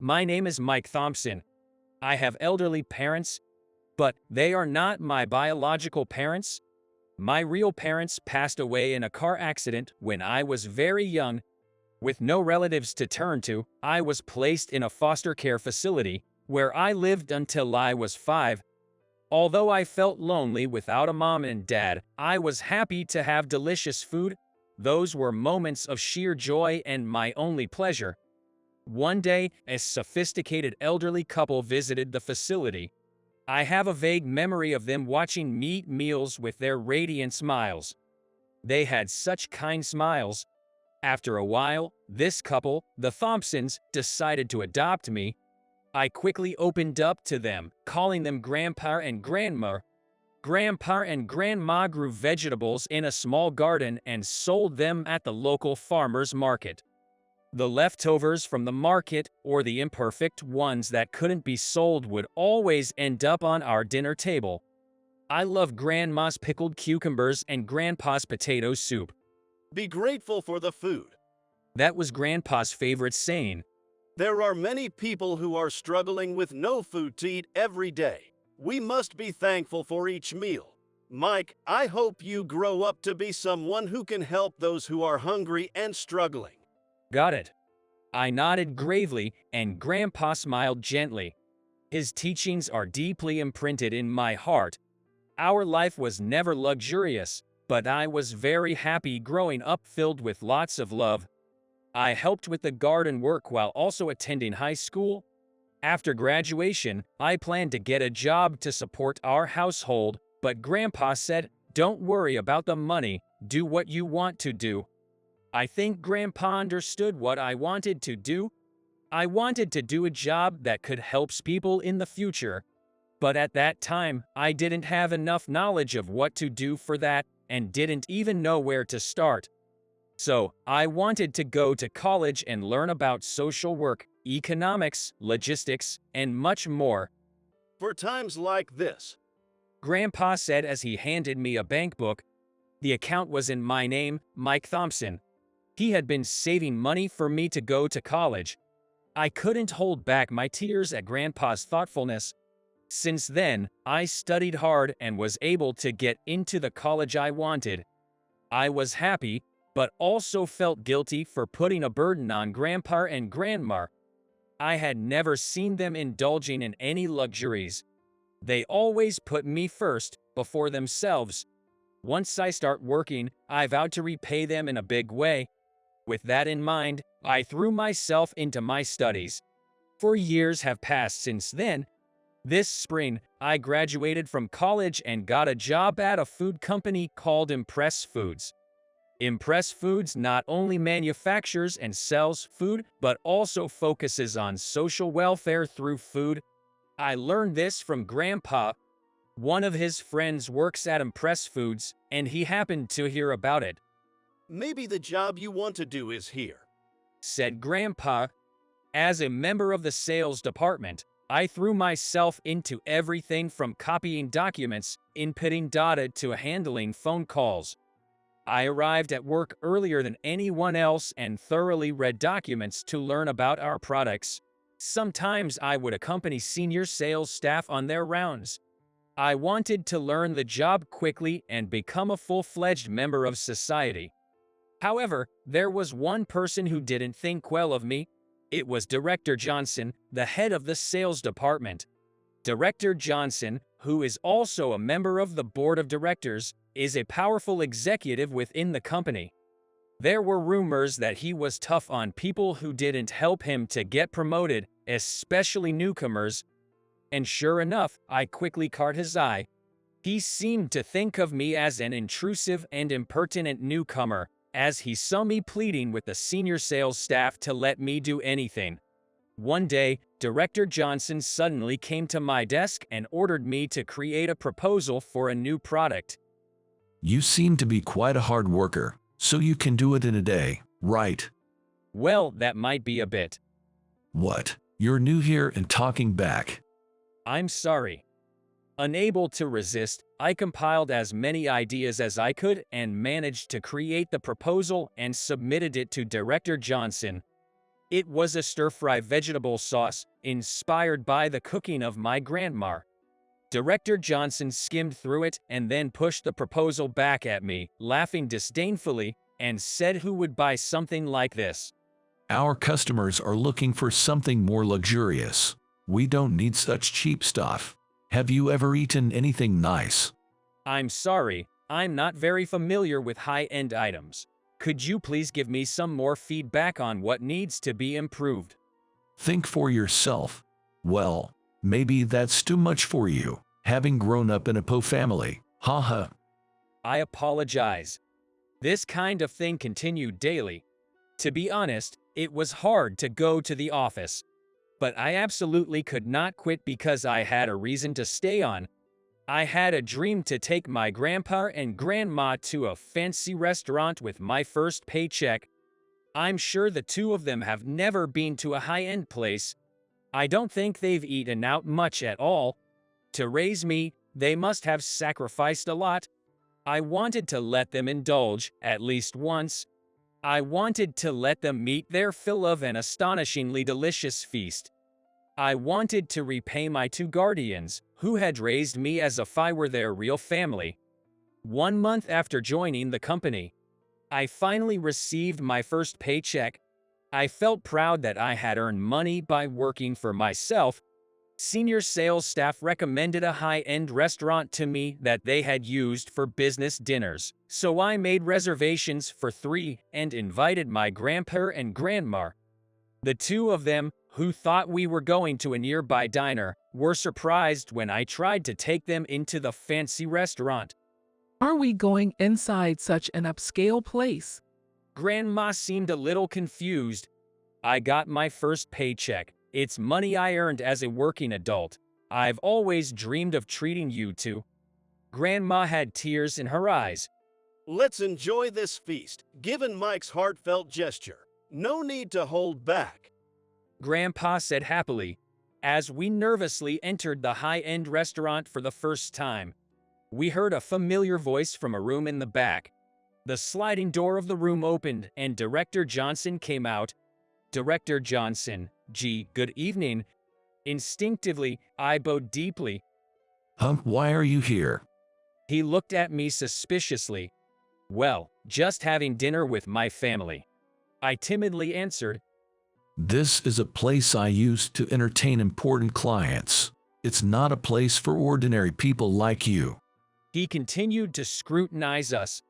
My name is Mike Thompson. I have elderly parents, but they are not my biological parents. My real parents passed away in a car accident when I was very young. With no relatives to turn to, I was placed in a foster care facility where I lived until I was 5. Although I felt lonely without a mom and dad, I was happy to have delicious food. Those were moments of sheer joy and my only pleasure. One day, a sophisticated elderly couple visited the facility. I have a vague memory of them watching me eat meals with their radiant smiles. They had such kind smiles. After a while, this couple, the Thompsons, decided to adopt me. I quickly opened up to them, calling them Grandpa and Grandma. Grandpa and Grandma grew vegetables in a small garden and sold them at the local farmer's market. The leftovers from the market, or the imperfect ones that couldn't be sold, would always end up on our dinner table. I love Grandma's pickled cucumbers and Grandpa's potato soup. Be grateful for the food. That was Grandpa's favorite saying. There are many people who are struggling with no food to eat every day. We must be thankful for each meal. Mike, I hope you grow up to be someone who can help those who are hungry and struggling. Got it. I nodded gravely, and Grandpa smiled gently. His teachings are deeply imprinted in my heart. Our life was never luxurious, but I was very happy growing up filled with lots of love. I helped with the garden work while also attending high school. After graduation, I planned to get a job to support our household, but Grandpa said, "Don't worry about the money, do what you want to do." I think Grandpa understood what I wanted to do. I wanted to do a job that could help people in the future. But at that time, I didn't have enough knowledge of what to do for that and didn't even know where to start. So, I wanted to go to college and learn about social work, economics, logistics, and much more. For times like this, Grandpa said as he handed me a bank book. The account was in my name, Mike Thompson. He had been saving money for me to go to college. I couldn't hold back my tears at Grandpa's thoughtfulness. Since then, I studied hard and was able to get into the college I wanted. I was happy, but also felt guilty for putting a burden on Grandpa and Grandma. I had never seen them indulging in any luxuries. They always put me first, before themselves. Once I start working, I vowed to repay them in a big way. With that in mind, I threw myself into my studies. 4 years have passed since then. This spring, I graduated from college and got a job at a food company called Impress Foods. Impress Foods not only manufactures and sells food, but also focuses on social welfare through food. I learned this from Grandpa. One of his friends works at Impress Foods, and he happened to hear about it. maybe the job you want to do is here, said Grandpa. As a member of the sales department, I threw myself into everything from copying documents, inputting data, to handling phone calls. I arrived at work earlier than anyone else and thoroughly read documents to learn about our products. Sometimes I would accompany senior sales staff on their rounds. I wanted to learn the job quickly and become a full-fledged member of society. However, there was one person who didn't think well of me. It was Director Johnson, the head of the sales department. Director Johnson, who is also a member of the board of directors, is a powerful executive within the company. There were rumors that he was tough on people who didn't help him to get promoted, especially newcomers. And sure enough, I quickly caught his eye. He seemed to think of me as an intrusive and impertinent newcomer, as he saw me pleading with the senior sales staff to let me do anything. One day, Director Johnson suddenly came to my desk and ordered me to create a proposal for a new product. You seem to be quite a hard worker, so you can do it in a day, right? Well, that might be a bit. What? You're new here and talking back. I'm sorry. Unable to resist, I compiled as many ideas as I could and managed to create the proposal and submitted it to Director Johnson. It was a stir-fry vegetable sauce, inspired by the cooking of my grandma. Director Johnson skimmed through it and then pushed the proposal back at me, laughing disdainfully, and said, "Who would buy something like this?" Our customers are looking for something more luxurious. We don't need such cheap stuff. Have you ever eaten anything nice? "I'm sorry, I'm not very familiar with high-end items. Could you please give me some more feedback on what needs to be improved?" Think for yourself. Well, maybe that's too much for you, having grown up in a Po family. Haha. I apologize. This kind of thing continued daily. To be honest, it was hard to go to the office. But I absolutely could not quit because I had a reason to stay on. I had a dream to take my grandpa and grandma to a fancy restaurant with my first paycheck. I'm sure the two of them have never been to a high-end place. I don't think they've eaten out much at all. To raise me, they must have sacrificed a lot. I wanted to let them indulge, at least once. I wanted to let them meet their fill of an astonishingly delicious feast. I wanted to repay my two guardians, who had raised me as if I were their real family. 1 month after joining the company, I finally received my first paycheck. I felt proud that I had earned money by working for myself. Senior sales staff recommended a high-end restaurant to me that they had used for business dinners, so I made reservations for 3 and invited my grandpa and grandma. The two of them, who thought we were going to a nearby diner, were surprised when I tried to take them into the fancy restaurant. Are we going inside such an upscale place? Grandma seemed a little confused. I got my first paycheck. It's money I earned as a working adult. I've always dreamed of treating you two. Grandma had tears in her eyes. Let's enjoy this feast, given Mike's heartfelt gesture. No need to hold back. Grandpa said happily, as we nervously entered the high-end restaurant for the first time. We heard a familiar voice from a room in the back. The sliding door of the room opened and Director Johnson came out. "Director Johnson, good evening." Instinctively, I bowed deeply. Why are you here? He looked at me suspiciously. "Well, just having dinner with my family," I timidly answered. This is a place I use to entertain important clients. It's not a place for ordinary people like you. He continued to scrutinize us.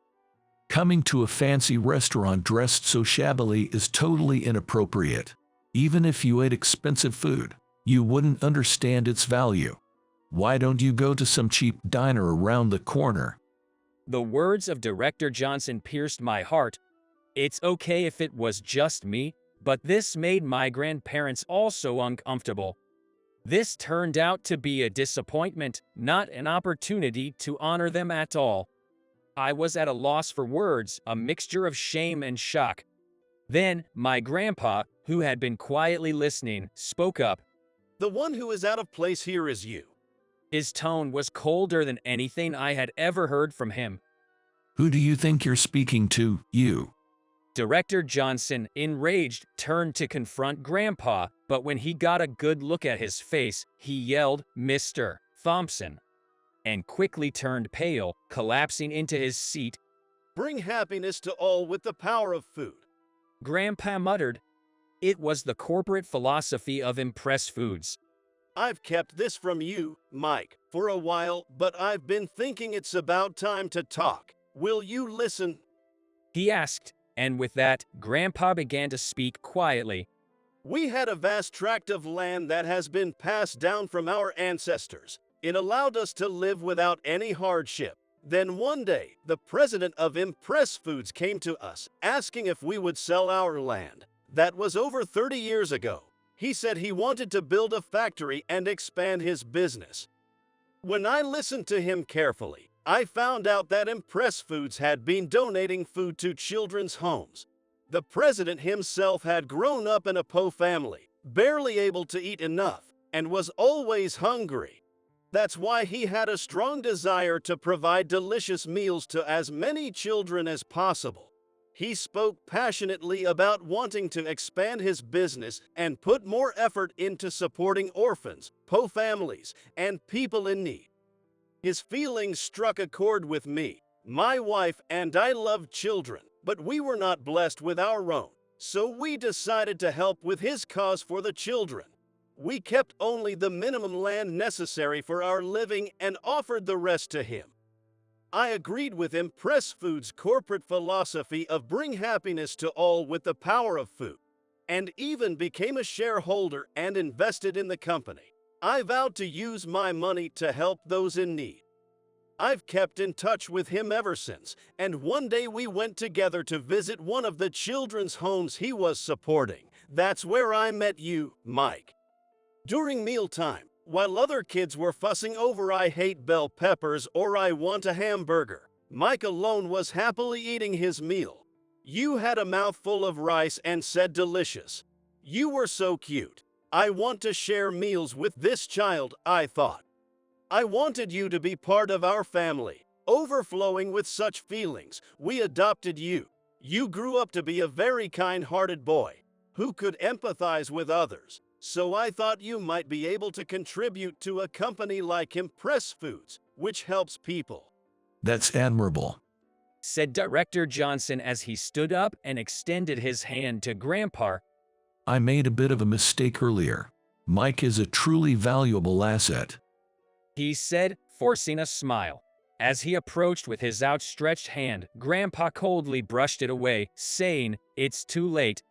Coming to a fancy restaurant dressed so shabbily is totally inappropriate. Even if you ate expensive food, you wouldn't understand its value. Why don't you go to some cheap diner around the corner? The words of Director Johnson pierced my heart. It's okay if it was just me, but this made my grandparents also uncomfortable. This turned out to be a disappointment, not an opportunity to honor them at all. I was at a loss for words, a mixture of shame and shock. Then, my grandpa, who had been quietly listening, spoke up. "The one who is out of place here is you." His tone was colder than anything I had ever heard from him. Who do you think you're speaking to, you? Director Johnson, enraged, turned to confront Grandpa, but when he got a good look at his face, he yelled, "Mr. Thompson," and quickly turned pale, collapsing into his seat. "Bring happiness to all with the power of food." Grandpa muttered. It was the corporate philosophy of Impress Foods. "I've kept this from you, Mike, for a while, but I've been thinking it's about time to talk. Will you listen?" He asked, and with that, Grandpa began to speak quietly. "We had a vast tract of land that has been passed down from our ancestors. It allowed us to live without any hardship. Then one day, the president of Impress Foods came to us, asking if we would sell our land. That was over 30 years ago. He said he wanted to build a factory and expand his business. When I listened to him carefully, I found out that Impress Foods had been donating food to children's homes. The president himself had grown up in a Po family, barely able to eat enough, and was always hungry. That's why he had a strong desire to provide delicious meals to as many children as possible. He spoke passionately about wanting to expand his business and put more effort into supporting orphans, poor families, and people in need. His feelings struck a chord with me. My wife and I love children, but we were not blessed with our own, so we decided to help with his cause for the children. We kept only the minimum land necessary for our living and offered the rest to him. I agreed with Impress Foods' corporate philosophy of bring happiness to all with the power of food, and even became a shareholder and invested in the company. I vowed to use my money to help those in need. I've kept in touch with him ever since, and one day we went together to visit one of the children's homes he was supporting. That's where I met you, Mike. During mealtime, while other kids were fussing over I hate bell peppers or I want a hamburger, Mike alone was happily eating his meal. You had a mouthful of rice and said delicious. You were so cute. I want to share meals with this child, I thought. I wanted you to be part of our family. Overflowing with such feelings, we adopted you. You grew up to be a very kind-hearted boy who could empathize with others. So I thought you might be able to contribute to a company like Impress Foods, which helps people. That's admirable, said Director Johnson as he stood up and extended his hand to Grandpa. I made a bit of a mistake earlier. Mike is a truly valuable asset, he said, forcing a smile. As he approached with his outstretched hand, Grandpa coldly brushed it away, saying, "It's too late."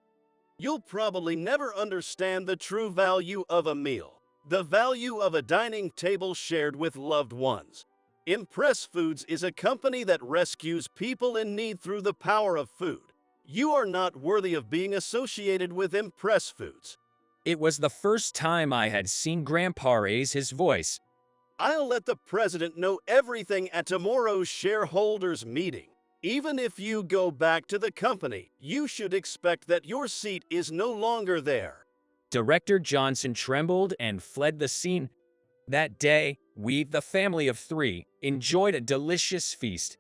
You'll probably never understand the true value of a meal, the value of a dining table shared with loved ones. Impress Foods is a company that rescues people in need through the power of food. You are not worthy of being associated with Impress Foods. It was the first time I had seen Grandpa raise his voice. I'll let the president know everything at tomorrow's shareholders meeting. Even if you go back to the company, you should expect that your seat is no longer there. Director Johnson trembled and fled the scene. That day, we, the family of 3, enjoyed a delicious feast.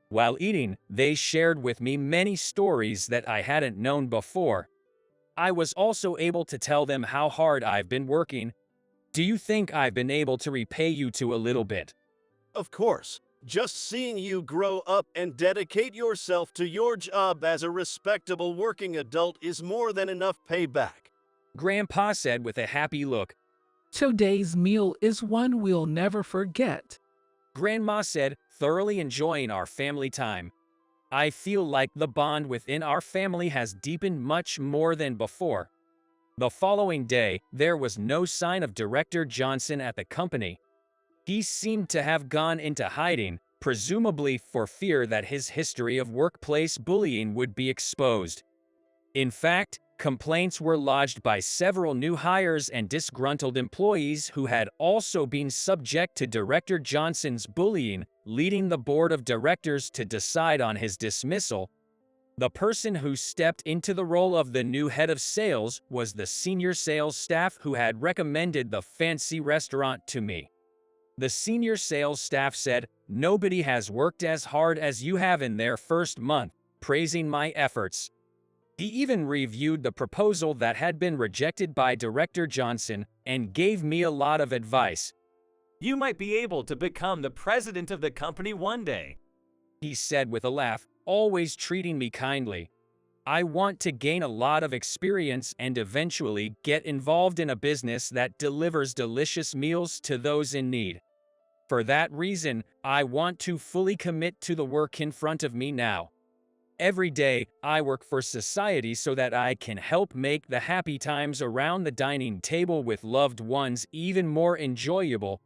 While eating, they shared with me many stories that I hadn't known before. I was also able to tell them how hard I've been working. Do you think I've been able to repay you two a little bit? Of course. Just seeing you grow up and dedicate yourself to your job as a respectable working adult is more than enough payback, Grandpa said with a happy look. Today's meal is one we'll never forget, Grandma said, thoroughly enjoying our family time. I feel like the bond within our family has deepened much more than before. The following day, there was no sign of Director Johnson at the company. He seemed to have gone into hiding, presumably for fear that his history of workplace bullying would be exposed. In fact, complaints were lodged by several new hires and disgruntled employees who had also been subject to Director Johnson's bullying, leading the board of directors to decide on his dismissal. The person who stepped into the role of the new head of sales was the senior sales staff who had recommended the fancy restaurant to me. The senior sales staff said, "Nobody has worked as hard as you have in their first month," praising my efforts. He even reviewed the proposal that had been rejected by Director Johnson and gave me a lot of advice. "You might be able to become the president of the company one day," he said with a laugh, always treating me kindly. I want to gain a lot of experience and eventually get involved in a business that delivers delicious meals to those in need. For that reason, I want to fully commit to the work in front of me now. Every day, I work for society so that I can help make the happy times around the dining table with loved ones even more enjoyable.